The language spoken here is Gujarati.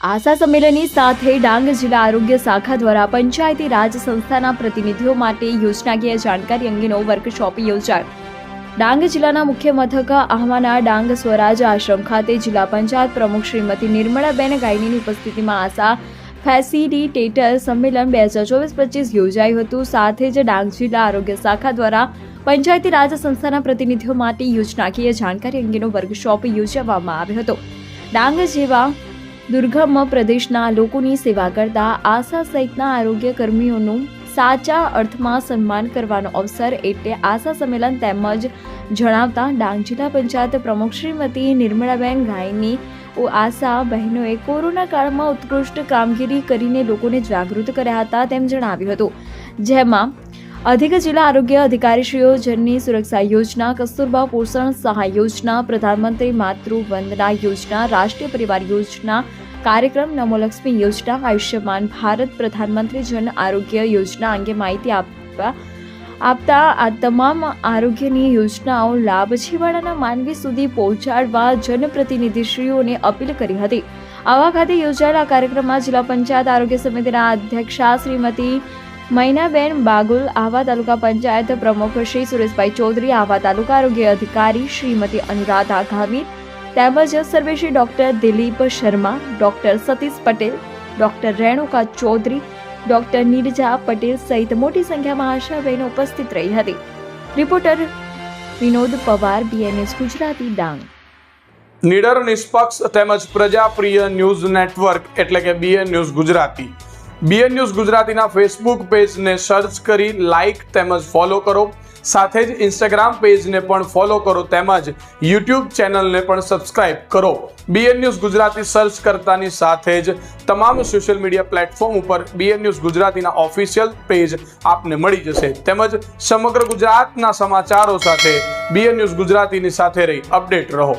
આશા સંમેલનની સાથે ડાંગ જિલ્લા આરોગ્ય શાખા દ્વારા પંચાયતી રાજ સંસ્થાના પ્રતિનિધિઓ માટે યોજનાકીય જાણકારી અંગેનો વર્કશોપ યોજાયો. ડાંગ જિલ્લાના મુખ્ય મથક આહવાના ડાંગ સ્વરાજ આશ્રમ ખાતે જિલ્લા પંચાયત પ્રમુખ શ્રીમતી નિર્મળાબેન ગાયનીની ઉપસ્થિતિમાં આશા ફેસિલિટેટર સંમેલન 2024-25 યોજાયું હતું. સાથે જ ડાંગ જિલ્લા આરોગ્ય શાખા દ્વારા પંચાયતી રાજ સંસ્થાના પ્રતિનિધિઓ માટે યોજનાકીય જાણકારી અંગેનો વર્કશોપ યોજવામાં આવ્યો હતો. ડાંગ જેવા દુર્ગમ પ્રદેશના લોકોની સેવા કરતા આશા સહિતના આરોગ્ય કર્મીઓનું સાચા અર્થમાં સન્માન કરવાનો અવસર એટલે આશા સંમેલન તેમજ જણાવતા ડાંગ જિલ્લા પંચાયત પ્રમુખ શ્રીમતી નિર્મળાબેન ગાયની આશા બહેનોએ કોરોના કાળમાં ઉત્કૃષ્ટ કામગીરી કરીને લોકોને જાગૃત કર્યા હતા તેમ જણાવ્યું હતું. જેમાં અધિક જિલ્લા આરોગ્ય અધિકારીશ્રીઓ જનની સુરક્ષા યોજના, કસ્તુરબા પોષણ સહાય યોજના, પ્રધાનમંત્રી માતૃ વંદના યોજના, રાષ્ટ્રીય પરિવાર યોજના કાર્યક્રમ, નમોલક્ષ્મી યોજના, આયુષ્યમાન ભારત, પ્રધાનમંત્રી જન આરોગ્ય યોજના અંગે માહિતી આપતા આ તમામ આરોગ્યની યોજનાઓ લાભ છેવાડાના માનવી સુધી પહોંચાડવા જનપ્રતિનિધિશ્રીઓને અપીલ કરી હતી. આવા ખાતે યોજાયેલા કાર્યક્રમમાં જિલ્લા પંચાયત આરોગ્ય સમિતિના અધ્યક્ષા શ્રીમતી મૈનાબેન બાગુલ, આહવા તાલુકા પંચાયત પ્રમુખ શ્રી સુરેશભાઈ ચૌધરી, આહવા તાલુકા આરોગ્ય અધિકારી શ્રીમતી અનુરાધા ગામી તેમજ સર્વેશ્રી doctor Dilip Sharma, doctor Satish Patel, doctor Renuka Chaudhary, doctor Neerja Patel સહિત મોટી સંખ્યામાં આશા બહેનો ઉપસ્થિત રહી હતી. Reporter Vinod Pawar, BNS Gujarati, Dang. નીડર, નિષ્પક્ષ તેમજ પ્રજાપ્રિય ન્યૂઝ નેટવર્ક એટલે કે BN ન્યૂઝ ગુજરાતી. BN ન્યૂઝ ગુજરાતીના ફેસબુક પેજને સર્ચ કરી લાઇક તેમજ ફોલો કરો. સાથે જ ઇન્સ્ટાગ્રામ પેજને પણ ફોલો કરો તેમજ યુટ્યુબ ચેનલને પણ સબસ્ક્રાઇબ કરો. BN ન્યૂઝ ગુજરાતી સર્ચ કરતાની સાથે જ તમામ સોશિયલ મીડિયા પ્લેટફોર્મ ઉપર BN ન્યૂઝ ગુજરાતીના ઓફિશિયલ પેજ આપને મળી જશે. તેમજ સમગ્ર ગુજરાતના સમાચારો સાથે BN ન્યૂઝ ગુજરાતીની સાથે રહી અપડેટ રહો.